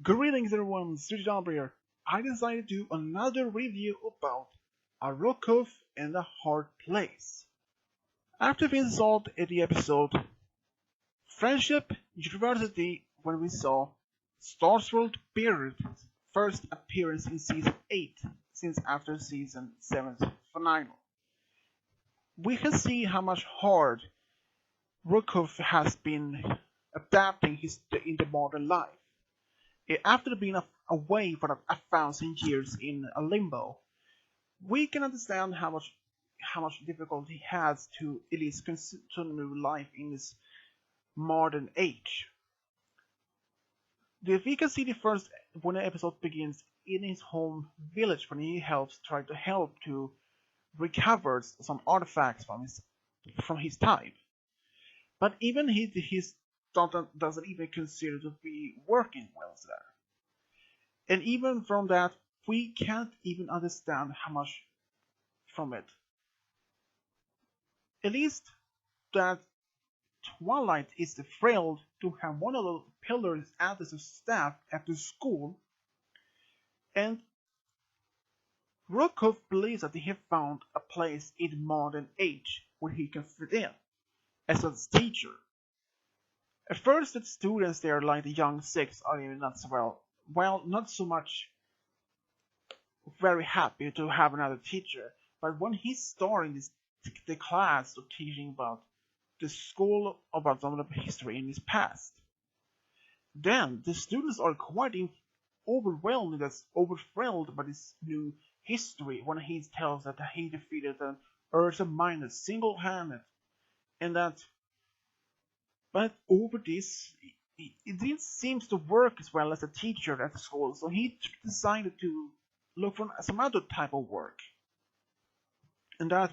Greetings everyone, Studio here. I decided to do another review about a Rockhoof in the Hard Place. After we saw at the episode Friendship University when we saw Starsworld Spirit's first appearance in season 8 since after season 7's finale. We can see how much hard Rockhoof has been adapting in the modern life. After being away for 1,000 years in a limbo, we can understand how much difficulty he has to at least continue life in this modern age. We can see the first when the episode begins in his home village when he try to help to recover some artifacts from his time. But even he doesn't even consider to be working well there. And even from that, we can't even understand how much from it. At least that Twilight is thrilled to have one of the pillars as a staff at the school, and Rockhoof believes that he has found a place in the modern age where he can fit in as a teacher. At first, the students there, like the young six, are even not so not so much very happy to have another teacher. But when he's starting the class of teaching about the school, about some of the history in his past, then the students are quite overwhelmed by this new history when he tells that he defeated an Ursa Minor single-handed, and that. But over this, it didn't seem to work as well as a teacher at the school, so he decided to look for some other type of work. And that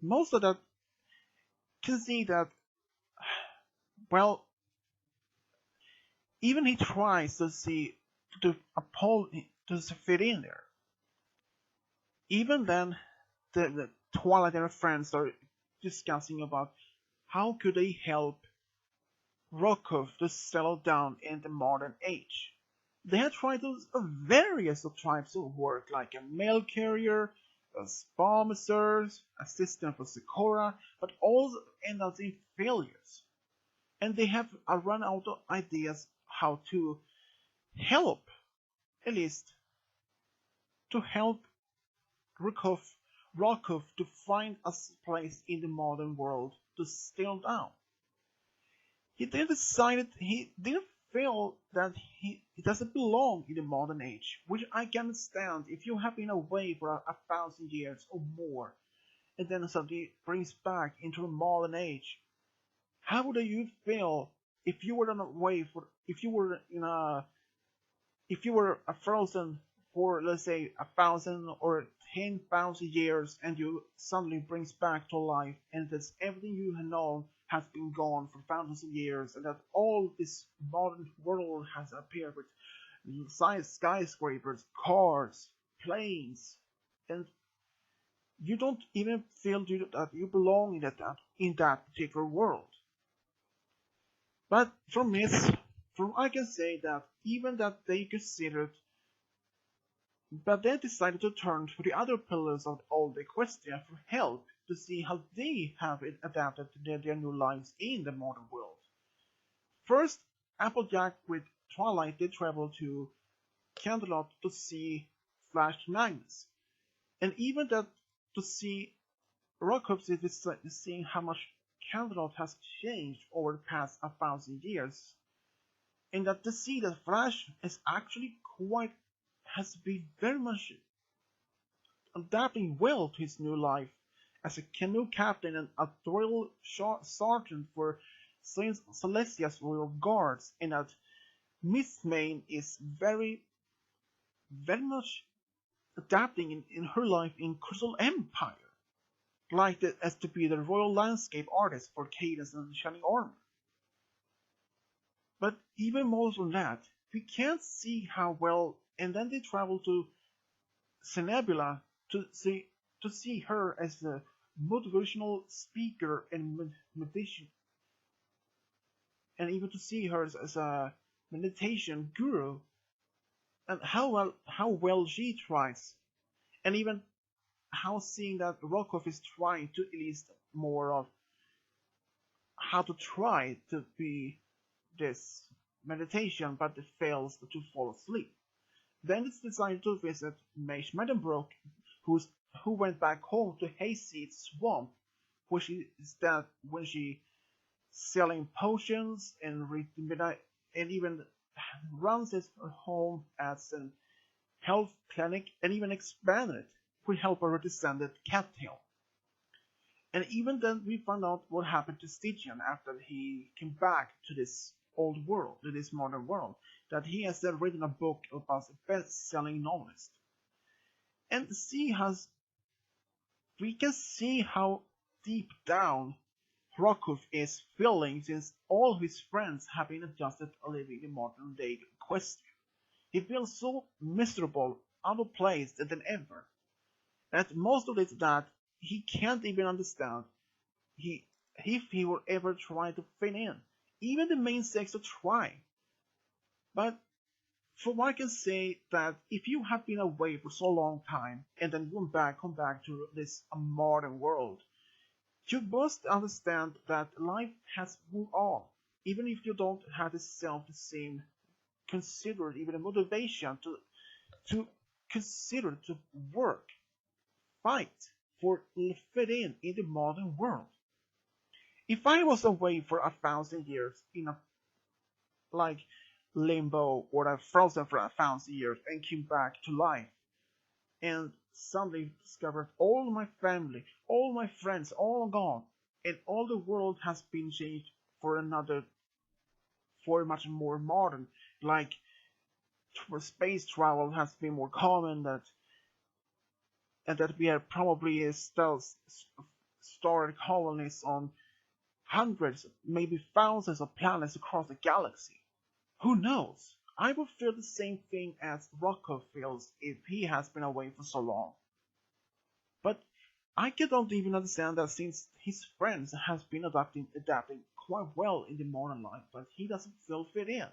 most of that can see that, well, even he tries to fit in there. Even then, the Twilight and her friends are discussing about how could they help Rockhoof to settle down in the modern age. They had tried various types of work, like a mail carrier, a spa masseur, assistant for Sakura, but all end up in failures. And they have run out of ideas how to help, at least, to help Rockhoof to find a place in the modern world to settle down. He didn't feel that he doesn't belong in the modern age, which I can understand if you have been away for 1,000 years or more, and then suddenly brings back into the modern age. How would you feel if you were frozen for, let's say, 1,000 or 10,000 years, and you suddenly brings back to life, and that everything you have known has been gone for thousands of years, and that all this modern world has appeared with skyscrapers, cars, planes, and you don't even feel that you belong in that particular world. But I can say that even that they considered, but they decided to turn to the other pillars of old Equestria for help to see how they have adapted to their new lives in the modern world. First, Applejack with Twilight did travel to Canterlot to see Flash Magnus, and even that to see Rockhoof is seeing how much Canterlot has changed over the past 1,000 years, and that to see that Flash is actually has been very much adapting well to his new life as a canoe captain and a drill sergeant for Celestia's Royal Guards, and that Miss Main is very, very much adapting in her life in Crystal Empire, as to be the royal landscape artist for Cadence and Shining Armor. But even more than that, we can't see how well, and then they travel to Cenebula to see her as the motivational speaker and magician, and even to see her as a meditation guru, and how well she tries, and even how seeing that Rockhoof is trying to at least more of how to try to be this meditation, but it fails to fall asleep. Then it's decided to visit Mage Meadowbrook, who's who went back home to Hayseed Swamp, where she is that when she selling potions and and even runs his home as an health clinic and even expanded it with help of her descendant Cattail. And even then we found out what happened to Stygian after he came back to this old world, to this modern world, that he has then written a book about a best-selling novelist. And see has we can see how deep down Rockhoof is feeling since all his friends have been adjusted to living the modern day quest. He feels so miserable, out of place than ever. And most of it is that he can't even understand he if he will ever try to fit in. Even the main sex to try. But for what I can say that if you have been away for so long time and then come back to this modern world, you must understand that life has moved on. Even if you don't have the same consider even a motivation to consider to work, fight for fit in the modern world. If I was away for 1,000 years in a like limbo or I frozen for 1,000 years and came back to life and suddenly discovered all my family, all my friends, all gone, and all the world has been changed for another, for much more modern, like space travel has been more common that, and that we have probably still started colonies on hundreds, maybe thousands of planets across the galaxy. Who knows? I would feel the same thing as Rocco feels if he has been away for so long. But I cannot even understand that since his friends has been adapting quite well in the modern life, but he doesn't feel fit in.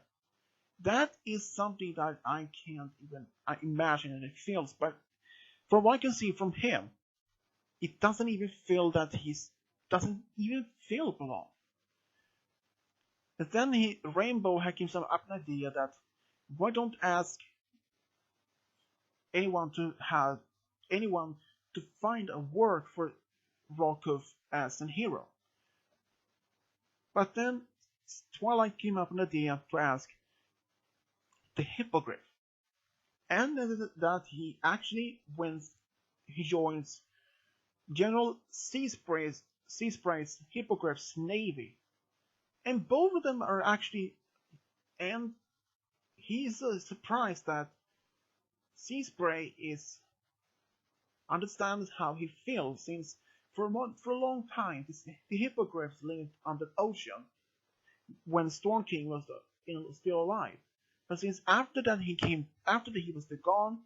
That is something that I can't even imagine and it feels. But from what I can see from him, it doesn't even feel that he's doesn't even feel belong. And then Rainbow had himself up an idea that why don't ask anyone to have anyone to find a work for Rockhoof as an hero. But then Twilight came up with an idea to ask the Hippogriff. And that he actually when he joins General Seaspray's Hippogriff's navy. And both of them are actually and he's surprised that Seaspray is understands how he feels since for a long time the hippogriffs lived under the ocean when Storm King was still alive. But since after that he was gone,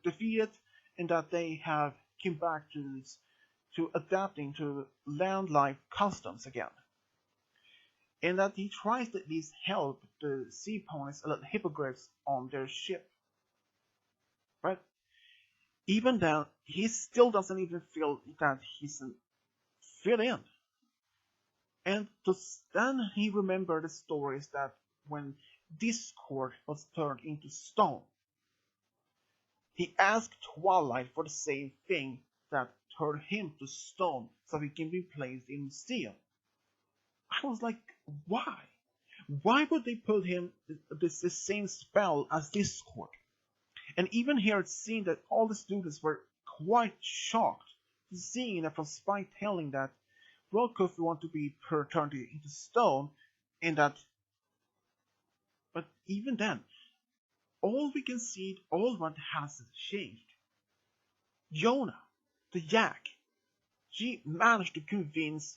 defeated, and that they have came back to adapting to land life customs again, and that he tries to at least help the sea ponies and the hippogriffs on their ship. But even then, he still doesn't even feel that he's fit in. And then he remembered the stories that when Discord was turned into stone, he asked Twilight for the same thing that turned him to stone so he can be placed in steel. I was like, why? Why would they put him the same spell as Discord? And even here it seemed that all the students were quite shocked seeing that from Spike telling that Rockhoof wanted to be turned into stone, and that, but even then, all we can see, all what has changed. Jonah, the yak, she managed to convince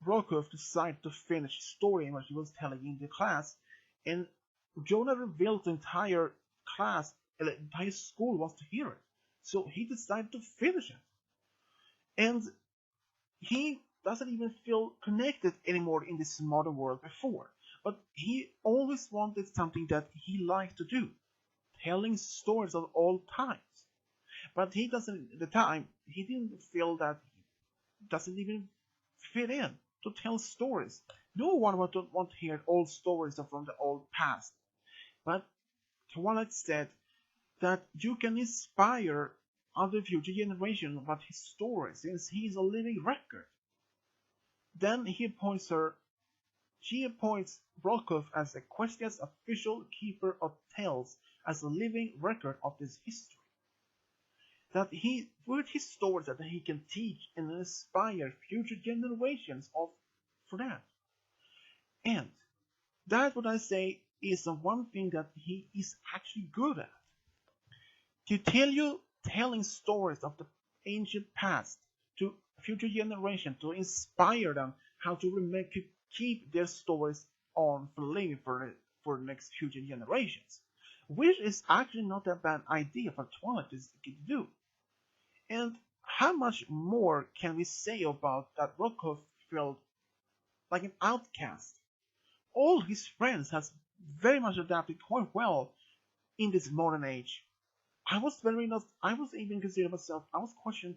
Rockhoof to decide to finish the story what she was telling in the class, and Jonah revealed the entire class, the entire school wants to hear it. So he decided to finish it. And he doesn't even feel connected anymore in this modern world before. he always wanted something that he liked to do, telling stories of all times. But he doesn't, at the time, he didn't feel that he doesn't even fit in to tell stories. No one want to hear old stories from the old past. But Twilight said that you can inspire other future generations about his story since he is a living record. Then she appoints Rockhoof as Equestria's official keeper of tales as a living record of this history. That he, with his stories, that he can teach and inspire future generations of for that. And that's what I say is the one thing that he is actually good at. To tell you telling stories of the ancient past to future generations to inspire them how to keep their stories on for living for the next future generations, which is actually not a bad idea for Twilight to do. And how much more can we say about that Rockhoof felt like an outcast? All his friends has very much adapted quite well in this modern age. I was even considering myself, I was questioning,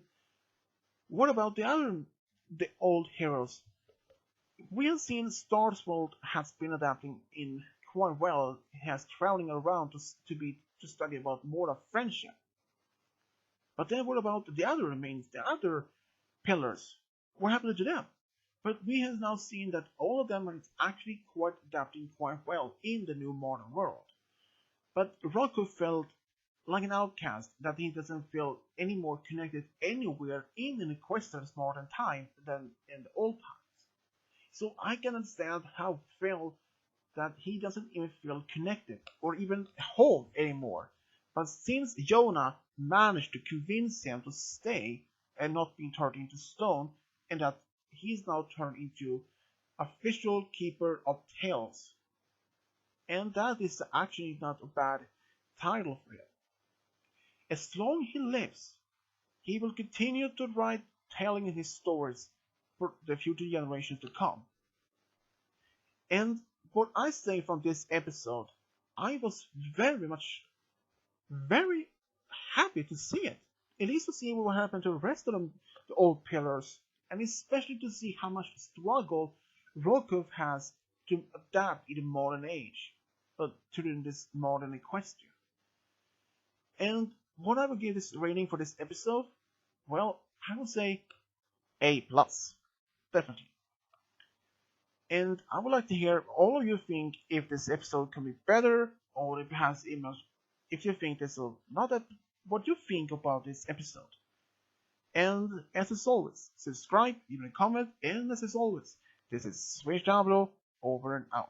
what about the old heroes? We have seen Star's World has been adapting in quite well. It has traveling around to study about more of friendship. But then what about the other remains, the other pillars? What happened to them? But we have now seen that all of them are actually quite adapting quite well in the new modern world. But Rocco felt like an outcast, that he doesn't feel any more connected anywhere in an Equestrian's modern time than in the old times. So I can understand how Phil that he doesn't even feel connected or even home anymore. But since Jonah managed to convince him to stay and not being turned into stone, and that he's now turned into official keeper of tales, and that is actually not a bad title for him. As long as he lives, he will continue to write telling his stories for the future generations to come. And what I say from this episode, I was very happy to see it. At least to see what happened to the rest of the old pillars, and especially to see how much struggle Rockhoof has to adapt in the modern age, to this modern Equestria. And what I would give this rating for this episode, well, I would say A+, definitely. And I would like to hear all of you think if this episode can be better, or if it has if you think this will not that what you think about this episode. And as always, subscribe, leave a comment, and as always, this is Swedish Diablo, over and out.